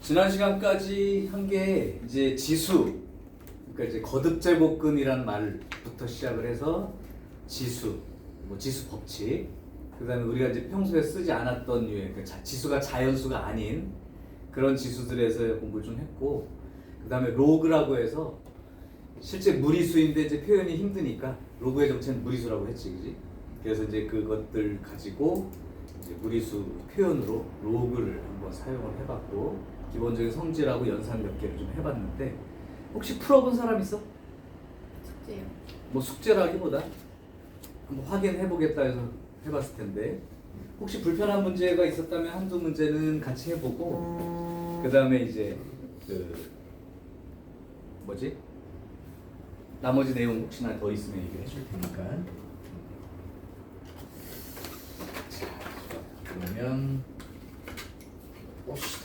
지난 시간까지 한 게 이제 지수, 그러니까 이제 거듭제곱근이라는 말부터 시작을 해서 지수, 뭐 지수 법칙, 그다음에 우리가 이제 평소에 쓰지 않았던 유의, 그러니까 지수가 자연수가 아닌 그런 지수들에서 공부를 좀 했고, 그다음에 로그라고 해서 실제 무리수인데 이제 표현이 힘드니까 로그의 정체는 무리수라고 했지, 그지? 그래서 이제 그것들 가지고 이제 무리수 표현으로 로그를 한번 사용을 해봤고, 기본적인 성질하고 연산 몇 개를 좀 해봤는데, 혹시 풀어본 사람 있어? 숙제요. 뭐 숙제라기보다 한번 확인해보겠다 해서 해봤을 텐데, 혹시 불편한 문제가 있었다면 한두 문제는 같이 해보고, 그 다음에 이제 뭐지? 나머지 내용 혹시나 더 있으면 얘기를 해줄 테니까. 자, 그러면 봅시다.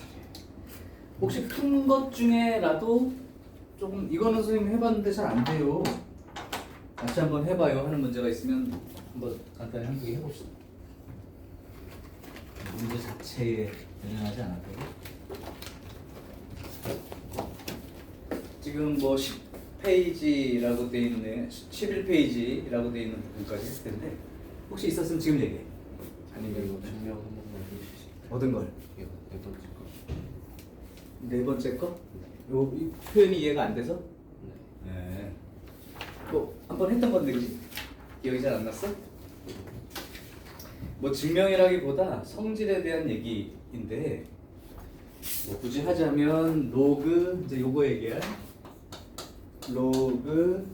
혹시 푼 것 중에라도 조금 이거는 선생님 해봤는데 잘 안 돼요, 같이 한번 해봐요 하는 문제가 있으면 한번 간단히 한 개 해봅시다. 문제 자체에 연연하지 않아도 지금 뭐 10페이지라고 돼 있는 11페이지라고 돼 있는 부분까지 했을 텐데, 혹시 있었으면 지금 얘기해. 아니면 이거 증명 한 번만 해주시죠. 얻은 걸 이거 네 번째 거. 네 번째 거? 요 이 표현이 이해가 안 돼서? 네. 네. 뭐 한번 했던 건데, 그지? 기억이 잘 안 났어? 뭐 증명이라기보다 성질에 대한 얘기인데, 뭐 굳이 하자면 로그, 이제 요거 얘기할 로그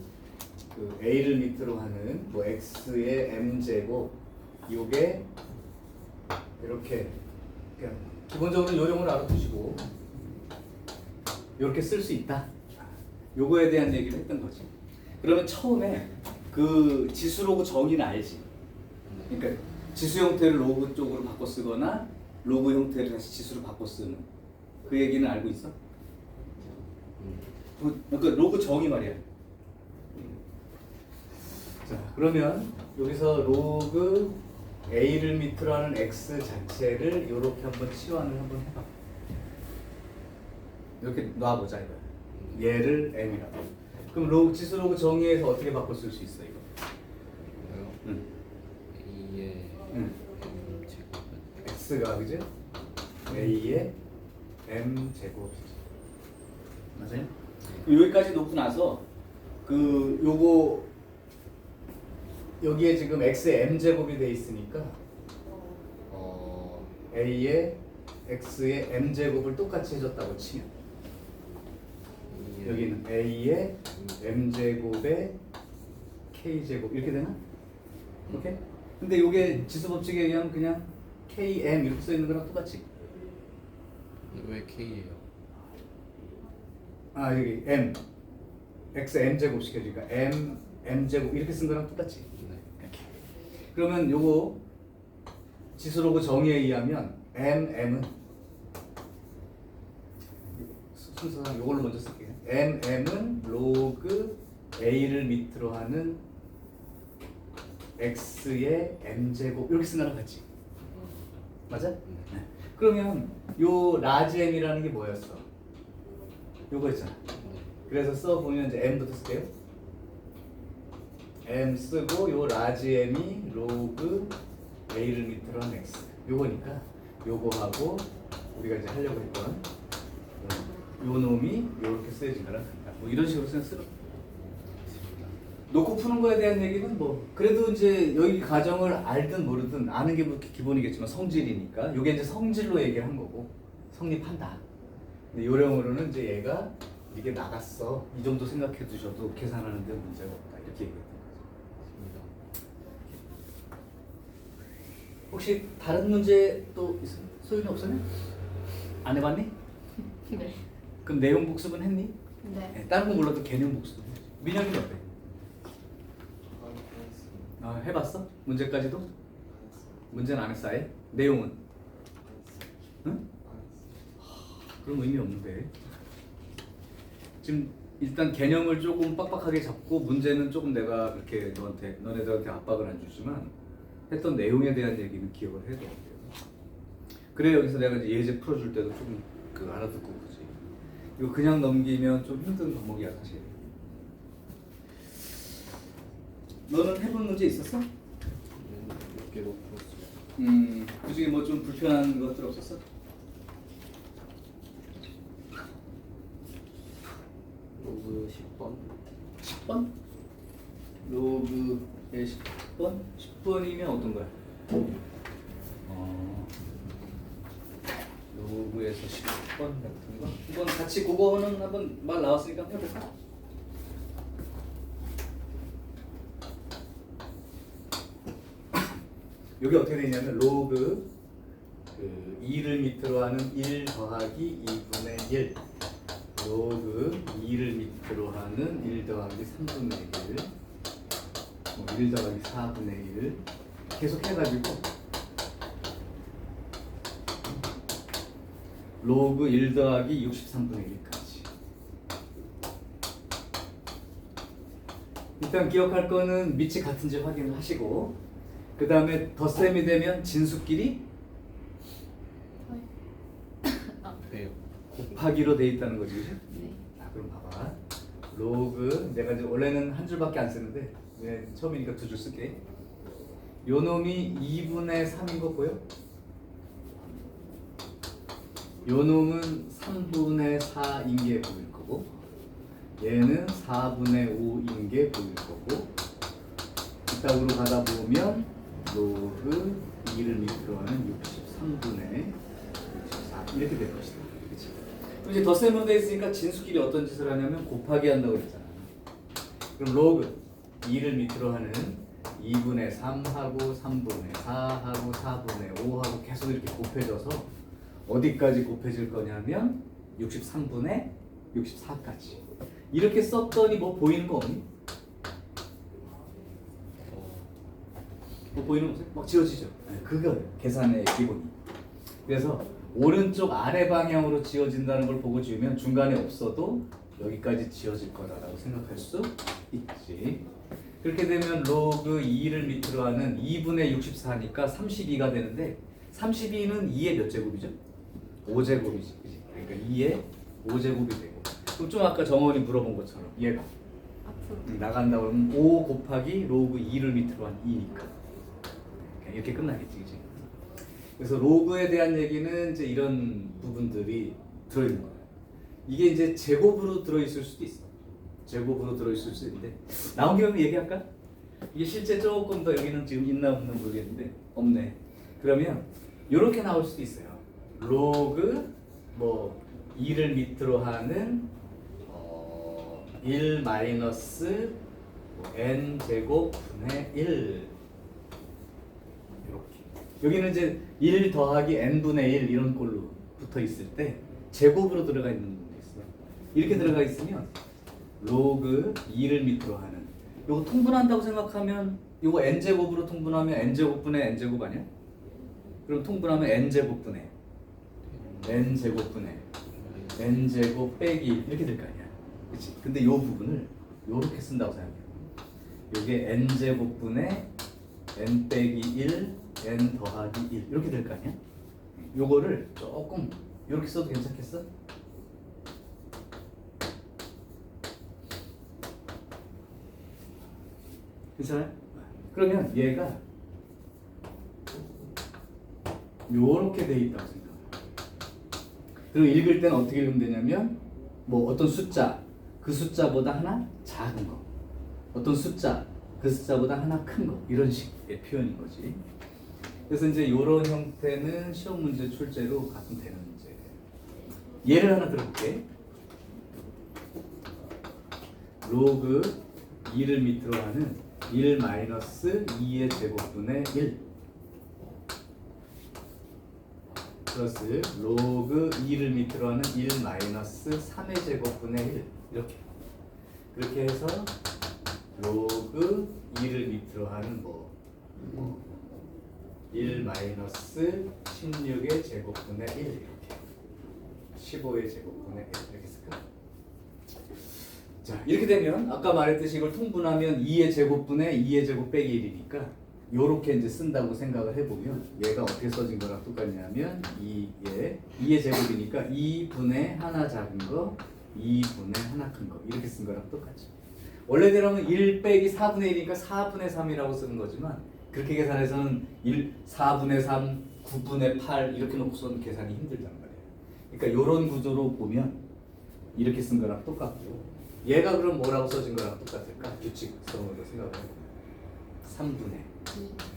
그 a를 밑으로 하는 뭐 x의 m 제곱, 요게 이렇게 그냥 기본적으로 요령을 알아두시고 이렇게 쓸 수 있다, 요거에 대한 얘기를 했던 거지. 그러면 처음에 그 지수 로그 정의는 알지? 그러니까 지수 형태를 로그 쪽으로 바꿔 쓰거나 로그 형태를 다시 지수로 바꿔 쓰는 그 얘기는 알고 있어? 그러니까 로그 정의 말이야. 자, 그러면 여기서 로그 a를 밑으로 하는 x 자체를 이렇게 한번 치환을 한번 해봐. 이렇게 놔보자 이거. 얘를 m이라고. 그럼 로그 지수 로그 정의에서 어떻게 바꿔 쓸 수 있어 이거? 이거요? 응. A의 응. M 제곱은 x가 그죠? a의 m 제곱이지. 맞아요? 여기까지 놓고 나서 그 요거 여기에 지금 x의 m 제곱이 돼 있으니까 a의 x의 m 제곱을 똑같이 해줬다고 치면 A의 여기는 a의 m 제곱의 k 제곱 이렇게 되나? 오케이? 근데 요게 지수 법칙에 의하면 그냥 km 이렇게 써 있는 거랑 똑같지. 왜 K예요? 아 여기 m x m 제곱 시켜주니까 m 제곱 이렇게 쓴 거랑 똑같지. 네. 이렇게. 그러면 요거 지수 로그 정의에 의하면 m은 순서상 요걸로 먼저 쓸게요. m은 로그 a를 밑으로 하는 x의 m 제곱 이렇게 쓴 거랑 같지. 맞아? 네. 그러면 요 라지 m이라는 게 뭐였어? 요거 있잖아. 그래서 써보면 이제 m부터 쓸게요. m 쓰고 요 라지 m이 로그 a를 밑으로 한 x 요거니까 요거하고 우리가 이제 하려고 했던 요 놈이 요렇게 쓰여진 거랑 같다. 뭐 이런 식으로 쓰러 놓고 푸는 거에 대한 얘기는 뭐 그래도 이제 여기 가정을 알든 모르든 아는 게 뭐 기본이겠지만 성질이니까 요게 이제 성질로 얘기를 한 거고 성립한다. 근데 요령으로는 이제 얘가 이게 나갔어 이 정도 생각해 두셔도 계산하는 데 문제가 없다 이렇게 얘기했던 거죠. 혹시 다른 문제 또 있어? 소윤이 없으면? 안 해봤니? 네. 그럼 내용 복습은 했니? 네. 다른 건 몰라도 개념 복습은 했지. 민혁이는 어때? 아, 해봤어? 문제까지도? 문제는 안 했어 아예? 내용은? 응? 그럼 의미 없는데. 지금 일단 개념을 조금 빡빡하게 잡고 문제는 조금 내가 그렇게 너네들한테 압박을 안 주지만 했던 내용에 대한 얘기는 기억을 해둬야 돼요. 그래 여기서 내가 이제 예제 풀어줄 때도 조금 그 알아듣고 보지. 이거 그냥 넘기면 좀 힘든 과목이야 사실. 너는 해본 문제 있었어? 몇개 못 풀었어요. 그중에 뭐 좀 불편한 것들 없었어? 로그 10번. 10번? 로그의 10번? 10번이면 어떤 거야? 로그에서 10번 같은 거? 이건 같이 그거는 한번 말 나왔으니까 해볼까? 여기 어떻게 되냐면 로그 그 2를 밑으로 하는 1 더하기 2분의 1 로그 2를 밑으로 하는 1 더하기 3분의 1 1 더하기 4분의 1 계속 해가지고 로그 1 더하기 63분의 1까지. 일단 기억할 거는 밑이 같은지 확인을 하시고 그 다음에 덧셈이 되면 진수끼리 돼요. 곱하기로 돼 있다는 거지, 그지? 네. 자, 그럼 봐봐. 로그 내가 이제 원래는 한 줄밖에 안 쓰는데 왜 처음이니까 두 줄 쓸게. 요 놈이 2분의 3인 거 보여? 요 놈은 3분의 4인 게 보일 거고 얘는 4분의 5인 게 보일 거고 이따구로 가다 보면 로그 2를 밑으로 하는 63분의 64 이렇게 될 것이다. 그치? 그럼 이제 덧셈으로 되어 있으니까 진수끼리 어떤 짓을 하냐면 곱하기 한다고 그랬잖아. 그럼 로그 2를 밑으로 하는 2분의 3하고 3분의 4하고 4분의 5하고 계속 이렇게 곱해져서 어디까지 곱해질 거냐면 63분의 64까지 이렇게 썼더니 뭐 보이는 거 없니? 뭐 보이는 거 없어요? 막 지워지죠? 네, 그거 계산의 기본이. 그래서 오른쪽 아래 방향으로 지워진다는 걸 보고 지우면 중간에 없어도 여기까지 지워질 거다라고 생각할 수 있지. 그렇게 되면 로그 2를 밑으로 하는 2분의 64니까 32가 되는데 32는 2의 몇 제곱이죠? 5제곱이지. 그러니까 2의 5제곱이 되고 그럼 좀 아까 정원이 물어본 것처럼 얘가 앞으로. 나간다 그러면 5 곱하기 로그 2를 밑으로 한 2니까 이렇게 끝나겠지, 그치? 그래서 로그에 대한 얘기는 이제 이런 부분들이 들어있는 거예요. 이게 이제 제곱으로 들어있을 수도 있어. 제곱으로 들어있을 수 있는데 나온 김에 얘기할까? 이게 실제 조금 더 여기는 지금 있나 없나 모르겠는데 없네. 그러면 이렇게 나올 수도 있어요. 로그 뭐 2를 밑으로 하는 1 마이너스 n 제곱 분의 1 이렇게. 여기는 이제 1 더하기 n분의 1 이런 꼴로 붙어 있을 때 제곱으로 들어가 있는 게 있어요. 이렇게 들어가 있으면 로그 2를 밑으로 하는 요거 통분한다고 생각하면 요거 n제곱으로 통분하면 n제곱분의 n제곱 아니야? 그럼 통분하면 n제곱분의 n제곱분의 n제곱 빼기 이렇게 될 거 아니야. 그치? 근데 요 부분을 요렇게 쓴다고 생각해요. 요게 n제곱분의 n 빼기 1 n 더하기 1 이렇게 될 거 아니야? 요거를 조금 요렇게 써도 괜찮겠어? 괜찮아요? 그러면 얘가 요렇게 돼 있다고 생각해요. 그리고 읽을 때는 어떻게 읽으면 되냐면 뭐 어떤 숫자 그 숫자보다 하나 작은 거 어떤 숫자 그 숫자보다 하나 큰 거 이런 식의 표현인 거지. 그래서 이제 이런 형태는 시험 문제 출제로 가끔 되는 문제예요. 예를 하나 들어볼게. 로그 2를 밑으로 하는 1 마이너스 2의 제곱분의 1 플러스 로그 2를 밑으로 하는 1 마이너스 3의 제곱분의 1 이렇게 그렇게 해서 로그 2를 밑으로 하는 1 마이너스 16의 제곱분의 1 이렇게 15의 제곱분의 1 이렇게 쓸까? 자 이렇게 되면 아까 말했듯이 이걸 통분하면 2의 제곱분의 2의 제곱 빼기 1이니까 요렇게 이제 쓴다고 생각을 해보면 얘가 어떻게 써진 거랑 똑같냐면 2의 제곱이니까 2분의 하나 작은 거 2분의 하나 큰 거 이렇게 쓴 거랑 똑같죠. 원래대로는 1 빼기 4분의 1이니까 4분의 3이라고 쓰는 거지만 그렇게 계산해서는 4분의 3, 9분의 8 이렇게 놓고서는 계산이 힘들단 말이에요. 그러니까 요런 구조로 보면 이렇게 쓴 거랑 똑같고 얘가 그럼 뭐라고 써진 거랑 똑같을까? 규칙성으로 생각을 해보면 3분의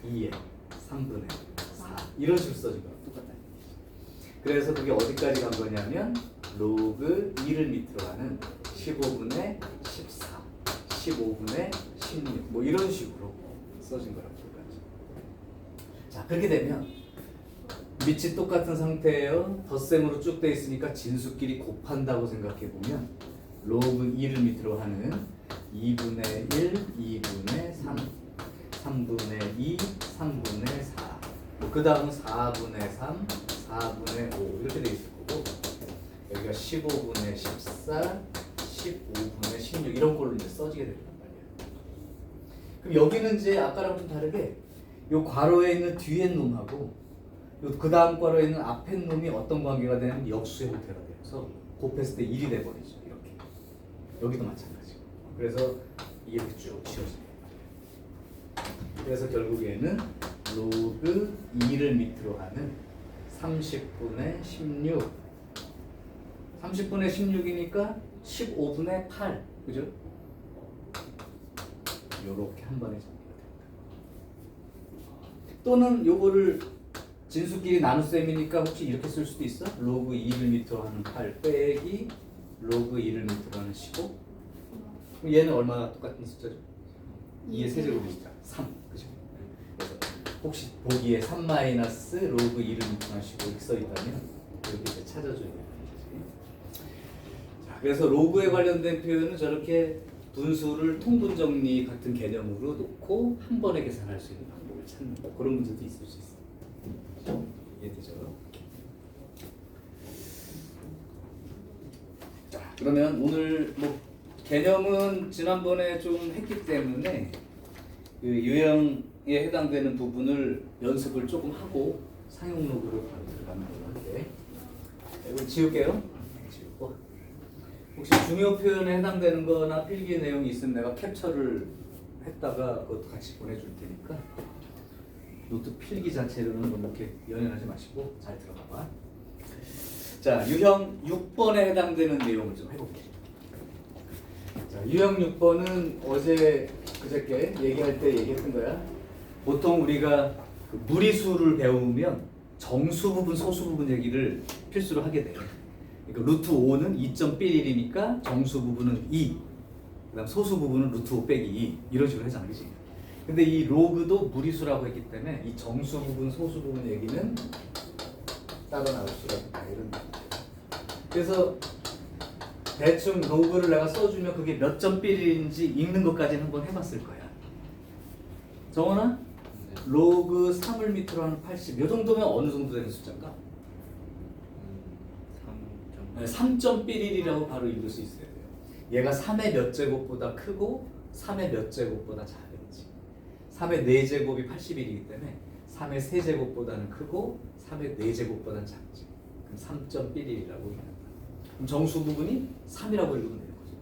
2에 3분의 4 이런 식으로 써진 거랑 똑같다. 그래서 그게 어디까지 간 거냐면 로그 2를 밑으로 하는 15분의 14 15분의 16 뭐 이런 식으로 써진 거랑 똑같죠. 자 그렇게 되면 밑이 똑같은 상태예요. 덧셈으로 쭉 돼 있으니까 진수끼리 곱한다고 생각해 보면 로그 2를 밑으로 하는 2분의 1, 2분의 3, 3분의 2, 3분의 4. 그 다음은 4분의 3, 4분의 5 이렇게 돼 있을 거고 여기가 15분의 14, 15분의 16 이런 걸로 이제 써지게 된단 말이에요. 그럼 여기는 이제 아까랑 좀 다르게 요 괄호에 있는 뒤에 놈하고 그 다음 괄호에 있는 앞에 놈이 어떤 관계가 되냐면 역수의 형태가 돼서 곱했을 때 1이 돼버리죠. 이렇게 여기도 마찬가지고 그래서 이게 이렇게 쭉 지워져요. 그래서 결국에는 로그 2를 밑으로 하는 30분의 16 30분의 16이니까 15분의 8 그죠? 요렇게 한 번에 정리가 됩니다. 또는 요거를 진수끼리 나눗셈이니까 혹시 이렇게 쓸 수도 있어? 로그 2를 밑으로 하는 8 빼기 로그 2를 밑으로 하는 15 그럼 얘는 얼마나 똑같은 숫자죠? 2의 세제곱이니까 3 그죠? 그래서 혹시 보기에 3 마이너스 로그 2를 밑으로 하는 15 이렇게 써있다면 이렇게 이제 찾아줘야 되는 거지. 자, 그래서 로그에 관련된 표현은 저렇게 분수를 통분정리 같은 개념으로 놓고 한 번에 계산할 수 있는 방법을 찾는 거 그런 문제도 있을 수 있어요. 이해되죠? 자, 그러면 오늘 뭐 개념은 지난번에 좀 했기 때문에 그 유형에 해당되는 부분을 연습을 조금 하고 상용록으로 바로 들어가는 걸로 할게. 이거 지울게요. 네, 지우고 혹시 중요 표현에 해당되는 거나 필기 내용이 있으면 내가 캡처를 했다가 그것도 같이 보내줄 테니까 노트 필기 자체로는 너무 이렇게 연연하지 마시고 잘 들어가봐. 자, 유형 6번에 해당되는 내용을 좀 해볼게요. 자, 유형 6번은 어제 그저께 얘기할 때 얘기했던 거야. 보통 우리가 그 무리수를 배우면 정수 부분, 소수 부분 얘기를 필수로 하게 돼요. 그러니까 루트 5는 2.11이니까 정수 부분은 2, 그다음 소수 부분은 루트 5 빼기 2 이런 식으로 하잖아, 그렇지? 근데 이 로그도 무리수라고 했기 때문에 이 정수 부분, 소수 부분 얘기는 따로 나올 수가 있다 이런 거. 그래서 대충 로그를 내가 써주면 그게 몇 점 삘인지 읽는 것까지는 한번 해봤을 거야. 정원아? 로그 3을 밑으로 하는 80. 이 정도면 어느 정도 되는 숫자인가? 3.11이라고 바로 읽을 수 있어야 돼요. 얘가 3의 몇 제곱보다 크고 3의 몇 제곱보다 작은지. 3의 4제곱이 81이기 때문에 3의 3제곱보다는 크고 3의 4제곱보다는 작지. 그럼 3.11이라고 읽는다. 그럼 정수 부분이 3이라고 읽으면 되는 거죠.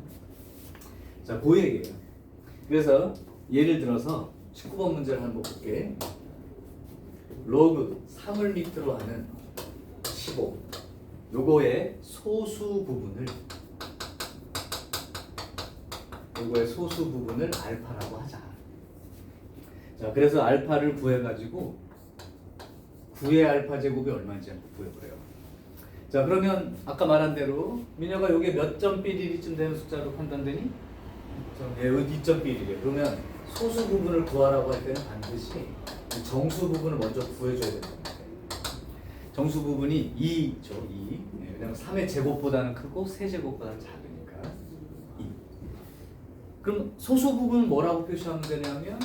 자, 그 얘기예요. 그래서 예를 들어서 19번 문제를 한번 볼게. 로그 3을 밑으로 하는 15 요거의 소수 부분을 알파라고 하자. 자, 그래서 알파를 구해가지고 9의 알파 제곱이 얼마인지 한번 구해보래요. 자, 그러면 아까 말한 대로 민혁아 요게 몇 점 삘이쯤 되는 숫자로 판단되니? 예, 2.1이래. 그러면 소수 부분을 구하라고 할 때는 반드시 정수 부분을 먼저 구해줘야 된다. 정수 부분이 2죠, 2. 네, 왜냐면 3의 제곱보다는 크고 3제곱보다는 작으니까 2. 그럼 소수 부분은 뭐라고 표시하면 되냐면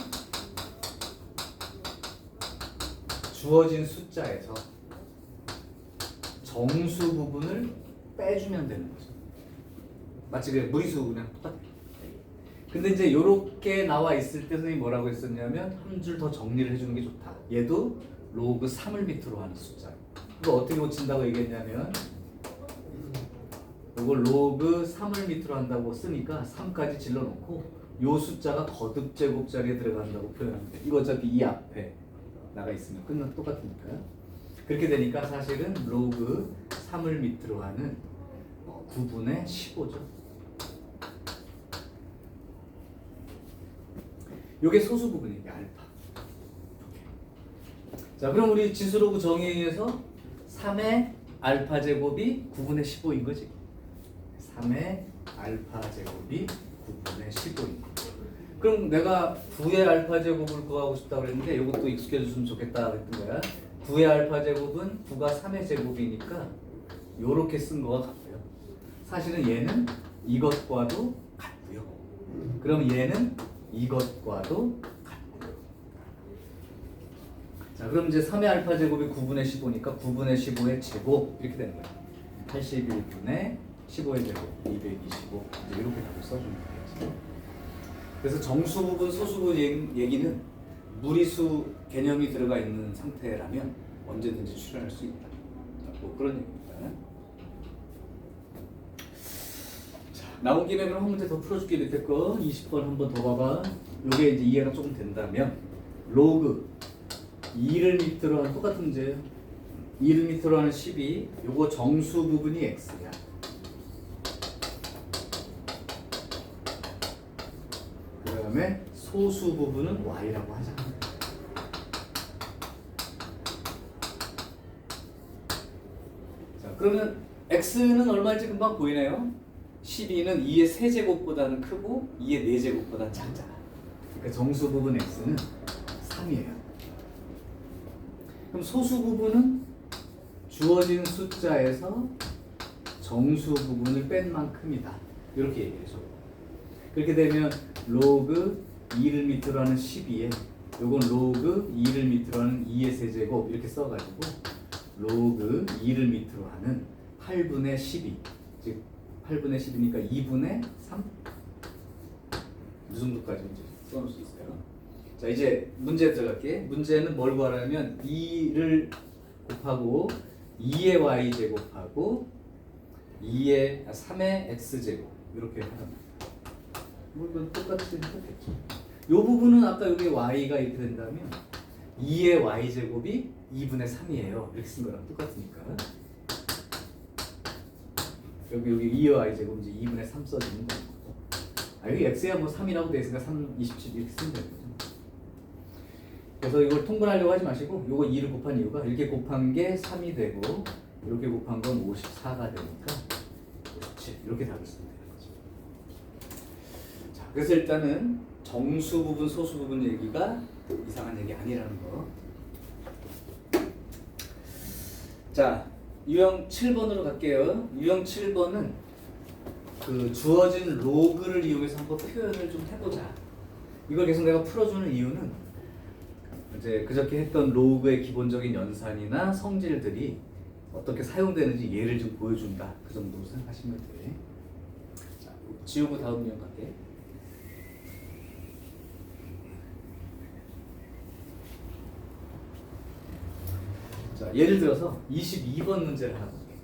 주어진 숫자에서 정수 부분을 빼주면 되는 거죠. 마치 그 무리수 그냥 똑같아요. 근데 이제 요렇게 나와 있을 때 선생님이 뭐라고 했었냐면 한 줄 더 정리를 해주는 게 좋다. 얘도 로그 3을 밑으로 하는 숫자. 이거 어떻게 고친다고 얘기했냐면 이걸 로그 3을 밑으로 한다고 쓰니까 3까지 질러놓고 요 숫자가 거듭 제곱 자리에 들어간다고 표현합니다. 이거 어차피 이 앞에 나가 있으면 똑같으니까. 그렇게 되니까 사실은 로그 3을 밑으로 하는 9분의 15죠. 요게 소수 부분이에요. 알파. 자, 그럼 우리 지수로그 정의에 의해서 3의 알파 제곱이 9분의 15인 거지. 3의 알파 제곱이 9분의 15인 거지. 그럼 내가 9의 알파 제곱을 구하고 싶다고 그랬는데 이것도 익숙해 줬으면 좋겠다 그랬던 거야. 9의 알파 제곱은 9가 3의 제곱이니까 요렇게 쓴 거가 같고요. 사실은 얘는 이것과도 같고요. 그럼 얘는 이것과도 같고요. 자, 그럼 이제 3의 알파 제곱이 9분의 15니까 9분의 15의 제곱 이렇게 되는 거예요. 81분의 15의 제곱 225 이제 이렇게 답을 써주는 거예요. 그래서 정수 부분, 소수 부분 얘기는 무리수 개념이 들어가 있는 상태라면 언제든지 출현할 수 있다. 뭐 그런 얘기입니다. 자, 나온 김에 그럼 한 문제 더 풀어줄게. 밑에 거 20번 한번 더 봐봐. 요게 이제 이해가 조금 된다면 로그 2를 밑으로 하는 똑같은 문제예요. 2를 밑으로 하는 12 요거 정수 부분이 x야. 그 다음에 소수 부분은 y라고 하자. 자, 그러면 x는 얼마인지 금방 보이네요. 12는 2의 세제곱보다는 크고 2의 4제곱보다는 작잖아. 그러니까 정수 부분 x는 3이에요. 그럼 소수 부분은 주어진 숫자에서 정수 부분을 뺀 만큼이다. 이렇게 얘기해줘. 그렇게 되면 로그 2를 밑으로 하는 12에 요건 로그 2를 밑으로 하는 2의 세제곱 이렇게 써가지고 로그 2를 밑으로 하는 8분의 12 즉 8분의 10이니까 2분의 3? 이 정도까지 이제 써놓을 수 있어요. 자, 이제 문제 들어갈게. 문제는 뭘 구하라면 2를 곱하고 2의 y제곱하고 3의 x제곱 이렇게 하랍니다. 이건 똑같이 해도 되죠. 이 부분은 아까 여기 y가 이렇게 된다면 2의 y제곱이 2분의 3이에요. 이렇게 쓴 거랑 똑같으니까 여기 2의 y제곱 이제 2분의 3 써주는 거고 여기 x야 뭐 3이라고 돼 있으니까 3, 27 이렇게 쓰면 되는 거죠. 그래서 이걸 통분하려고 하지 마시고 요거 2를 곱한 이유가 이렇게 곱한 게 3이 되고 이렇게 곱한 건 54가 되니까 57 이렇게 답을 쓰면 되는 거죠. 자, 그래서 일단은 정수 부분, 소수 부분 얘기가 이상한 얘기 아니라는 거. 자, 유형 7번으로 갈게요. 유형 7번은 그 주어진 로그를 이용해서 한번 표현을 좀 해보자. 이걸 계속 내가 풀어주는 이유는 이제 그저께 했던 로그의 기본적인 연산이나 성질들이 어떻게 사용되는지 예를 좀 보여준다. 그 정도로 생각하시면 돼. 자, 지우고 다음 유형 갈게. 자, 예를 들어서 22번 문제를 하나 볼게요.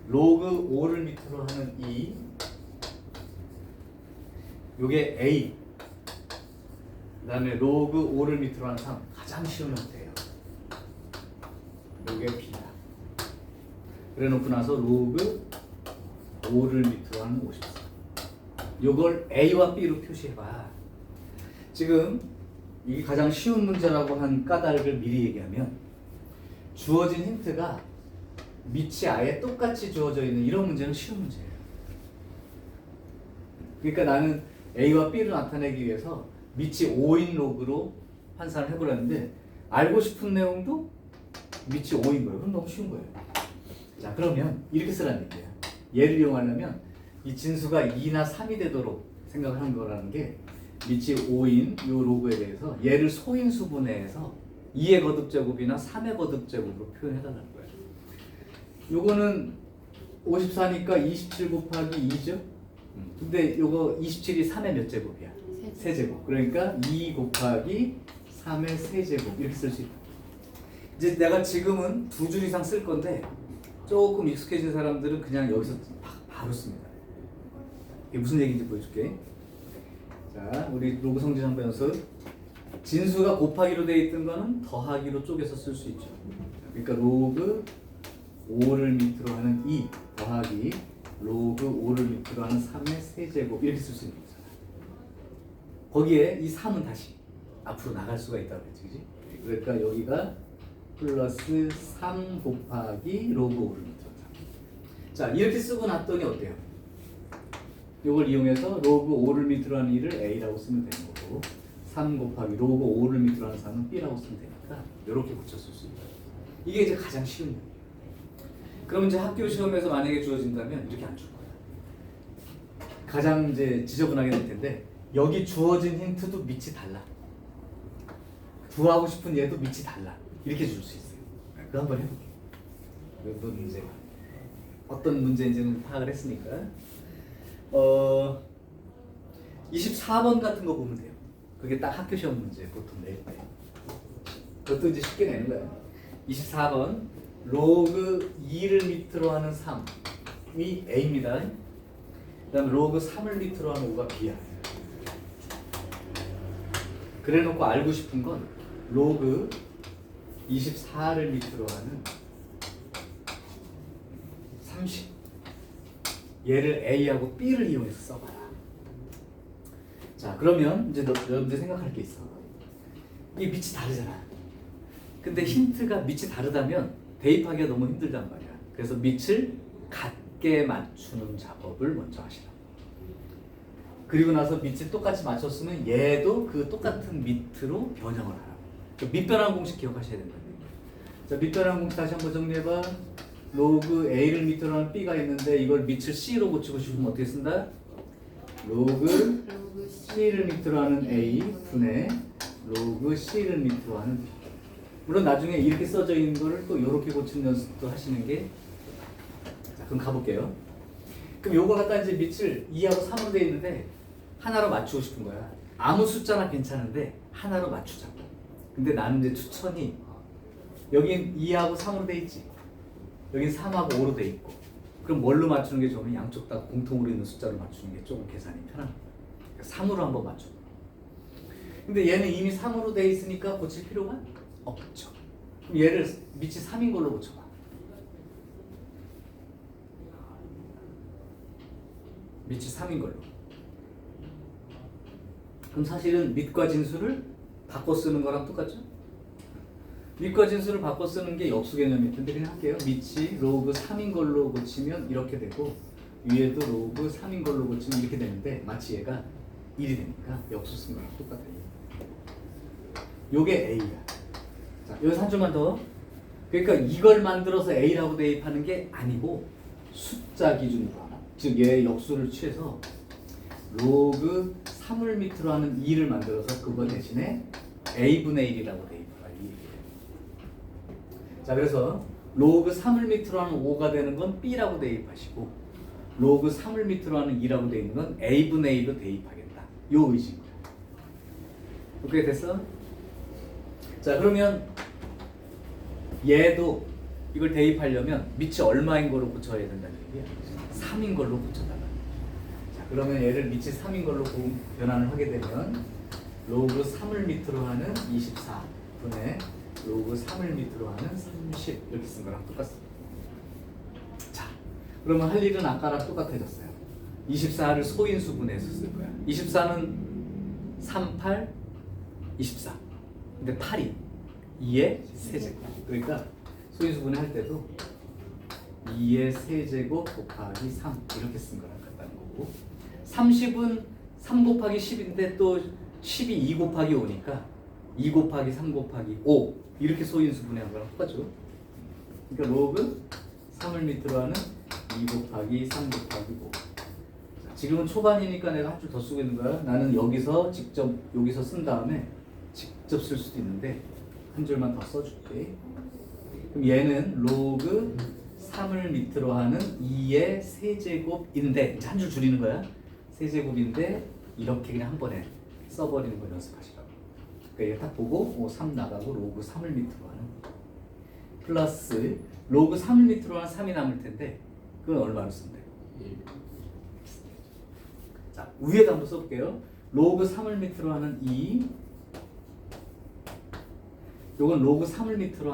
로그 5를 밑으로 하는 2 요게 A 그 다음에 로그 5를 밑으로 하는 3 가장 쉬운 형태예요. 요게 B다. 그래 놓고 나서 로그 5를 밑으로 하는 54 요걸 A와 B로 표시해봐. 지금 이게 가장 쉬운 문제라고 한 까닭을 미리 얘기하면 주어진 힌트가 밑이 아예 똑같이 주어져 있는 이런 문제는 쉬운 문제예요. 그러니까 나는 A와 B를 나타내기 위해서 밑이 5인 로그로 환산을 해보려는데 알고 싶은 내용도 밑이 5인 거예요. 그럼 너무 쉬운 거예요. 자, 그러면 이렇게 쓰라는 얘기예요. 얘를 이용하려면 이 진수가 2나 3이 되도록 생각을 한 거라는 게 밑이 5인 이 로그에 대해서 얘를 소인수분해해서 2의 거듭제곱이나 3의 거듭제곱으로 표현해달라는 거예요. 요거는 54니까 27 곱하기 2죠? 근데 요거 27이 3의 몇 제곱이야? 세제곱. 그러니까 2 곱하기 3의 세제곱 이렇게 쓸 수 있다. 이제 내가 지금은 두 줄 이상 쓸 건데 조금 익숙해진 사람들은 그냥 여기서 바로 씁니다. 이게 무슨 얘기인지 보여줄게. 자, 우리 로그 성질 한번 연습. 진수가 곱하기로 되어 있던 거는 더하기로 쪼개서 쓸 수 있죠. 그러니까 로그 5를 밑으로 하는 2 더하기 로그 5를 밑으로 하는 3의 세제곱 이렇게 쓸 수 있는 거잖아. 거기에 이 3은 다시 앞으로 나갈 수가 있다고 했지, 그지? 그러니까 여기가 플러스 3 곱하기 로그 5를 밑으로 한 3. 자, 이렇게 쓰고 났더니 어때요? 이걸 이용해서 로그 5를 밑으로 하는 2를 A라고 쓰면 되는 거고 3 곱하기 로그 5를 밑으로 하는 3은 B라고 쓰면 되니까 이렇게 붙였을 수 있다. 이게 이제 가장 쉬운 얘기예요. 그럼 이제 학교 시험에서 만약에 주어진다면 이렇게 안 줄 거야. 가장 이제 지저분하게 될 텐데 여기 주어진 힌트도 밑이 달라. 구하고 싶은 얘도 밑이 달라. 이렇게 줄 수 있어요. 그거 한번 해볼게. 몇 문제가 어떤 문제인지는 파악을 했으니까 24번 같은 거 보면 돼요. 그게 딱 학교 시험 문제 보통 낼 때. 그것도 이제 쉽게 내는 거야. 24번 로그 2를 밑으로 하는 3이 A입니다. 그 다음에 로그 3을 밑으로 하는 5가 B야. 그래 놓고 알고 싶은 건 로그 24를 밑으로 하는 30 얘를 A하고 B를 이용해서 써봐라. 자, 그러면 이제 여러분들 생각할 게 있어. 이게 밑이 다르잖아. 근데 힌트가 밑이 다르다면 대입하기가 너무 힘들단 말이야. 그래서 밑을 같게 맞추는 작업을 먼저 하시라. 그리고 나서 밑을 똑같이 맞췄으면 얘도 그 똑같은 밑으로 변형을 하라고. 밑변환 공식 기억하셔야 된다. 자, 밑변환 공식 다시 한번 정리해봐. 로그 A를 밑으로 하는 B가 있는데 이걸 밑을 C로 고치고 싶으면 어떻게 쓴다? 로그 C를 밑으로 하는 A 분의 로그 C를 밑으로 하는 B. 물론 나중에 이렇게 써져 있는 거를 또 이렇게 고치는 연습도 하시는 게. 자, 그럼 가볼게요. 그럼 요거 갖다 이제 밑을 2하고 3으로 되어 있는데 하나로 맞추고 싶은 거야. 아무 숫자나 괜찮은데 하나로 맞추자고. 근데 나는 이제 추천이 여긴 2하고 3으로 되어 있지. 여긴 3하고 5로 되어 있고. 그럼 뭘로 맞추는 게 좋으면 양쪽 다 공통으로 있는 숫자로 맞추는 게 조금 계산이 편합니다. 그러니까 3으로 한번 맞춰. 근데 얘는 이미 3으로 되어 있으니까 고칠 필요가 없죠. 그럼 얘를 밑이 3인 걸로 고쳐봐. 밑이 3인 걸로. 그럼 사실은 밑과 진수를 바꿔 쓰는 거랑 똑같죠? 밑과 진수를 바꿔 쓰는 게 역수 개념일 텐데 그냥 할게요. 밑이 로그 3인 걸로 고치면 이렇게 되고 위에도 로그 3인 걸로 고치면 이렇게 되는데 마치 얘가 1이 되니까 역수 쓴 거랑 똑같아요. 요게 A야. 자, 여기서 한 줄만 더. 그러니까 이걸 만들어서 A라고 대입하는 게 아니고 숫자 기준으로 하나. 즉 얘의 역수를 취해서 로그 3을 밑으로 하는 2를 만들어서 그거 대신에 A분의 1이라고 대입하라. 이 얘기예요. 자, 그래서 로그 3을 밑으로 하는 5가 되는 건 B라고 대입하시고 로그 3을 밑으로 하는 2라고 되어 있는 건 A분의 1로 대입하겠다. 요 의지인 거야. 오케이, 됐어? 자, 그러면 얘도 이걸 대입하려면 밑이 얼마인 걸로 고쳐야 된다는 얘기야. 3인 걸로 고쳐달라. 자, 그러면 얘를 밑이 3인 걸로 변환을 하게 되면 로그 3을 밑으로 하는 24분의 로그 3을 밑으로 하는 30 이렇게 쓴 거랑 똑같습니다. 자, 그러면 할 일은 아까랑 똑같아졌어요. 24를 소인수분해서 쓸 거야. 24는 3, 8, 24. 근데 8이 2의 세제곱. 그러니까 소인수분해 할 때도 2의 세제곱 곱하기 3 이렇게 쓴 거랑 같다는 거고 30은 3 곱하기 10인데 또 10이 2 곱하기 5니까 2 곱하기 3 곱하기 5 이렇게 소인수분해한 거랑 똑같죠. 그러니까 로그 3을 밑으로 하는 2 곱하기 3 곱하기 5. 자, 지금은 초반이니까 내가 한 줄 더 쓰고 있는 거야. 나는 여기서 직접 여기서 쓴 다음에 직접 쓸 수도 있는데 한 줄만 더 써줄게. 그럼 얘는 로그 3을 밑으로 하는 2의 세제곱인데 이제 한 줄 줄이는 거야. 세제곱인데 이렇게 그냥 한 번에 써버리는 걸 연습하시라고. 그러니까 이거 딱 보고 3 나가고 로그 3을 밑으로 하는 플러스 로그 3을 밑으로 하는 3이 남을 텐데 그건 얼마로 쓴대? 1. 자, 위에다 한번 써볼게요. 로그 3을 밑으로 하는 2, 요건 로그 3을 밑으로